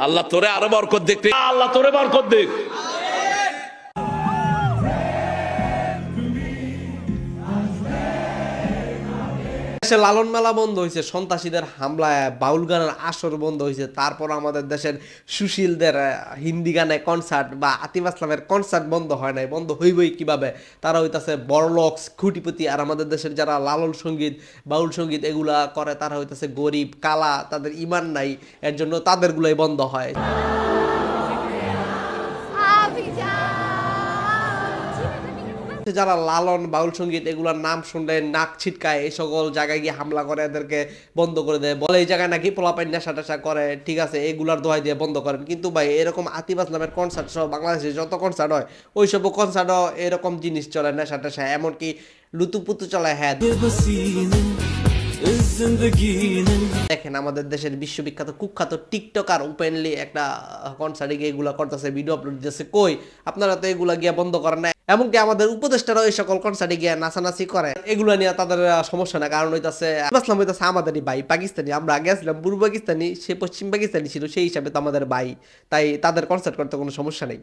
আল্লাহ তোরে আরো বরকত দেখ, আল্লাহ তোরে বরকত দেখ। দেশে লালন মেলা বন্ধ হয়েছে, সন্ত্রাসীদের হামলায় বাউল গানের আসর বন্ধ হয়েছে, তারপর আমাদের দেশের সুশীলদের হিন্দি গানে কনসার্ট বা আতিফ আসলামের কনসার্ট বন্ধ হয় নাই। বন্ধ হইবই কিভাবে? তারা হইতাছে বড়লোকস খুঁটিপতি, আর আমাদের দেশের যারা লালন সঙ্গীত বাউল সঙ্গীত এগুলা করে তারা হইতাছে গরিব কালা, তাদের ইমান নাই, এর জন্য তাদেরগুলোই বন্ধ হয়। যারা লালন বাউল সঙ্গীত এগুলোর নাম শুনলে নাক ছিটকায়, এই সকল জায়গায় গিয়ে হামলা করে, এদেরকে বন্ধ করে দেয়, বলে এই জায়গায় নাকি পোলাপাইন নেশা টেশা করে। ঠিক আছে, এগুলার দোহাই দিয়ে বন্ধ করেন, কিন্তু ভাই এরকম আতিফ আসলামের কনসার্ট সহ বাংলাদেশে যত কনসার্ট হয় ওইসব কনসার্টও এরকম জিনিস চলে, নেশা টেশা, এমনকি লুতুপুতু চলে। হ্যাঁ, দেখেন আমাদের দেশের বিশ্ববিখ্যাত কুখ্যাত টিকটকার ওপেনলি একটা কনসার্টে গিয়ে এগুলা করতেছে, ভিডিও আপলোড দিতেছে। কই আপনারা তো এগুলা গিয়া বন্ধ করেন না। এমনকি আমাদের উপদেষ্টারাও এই সকল কনসার্টে গিয়ে নাচানাচি করে, এগুলা নিয়ে তাদের সমস্যা না। কারণ হইতাছে আসলাম হইতাছে আমাদেরই ভাই, পাকিস্তানি। আমরা আগে আসলাম পূর্ব পাকিস্তানি, সে পশ্চিম পাকিস্তানি ছিল, সেই হিসাবে তো আমাদের ভাই, তাই তাদের কনসার্ট করতে কোনো সমস্যা নেই।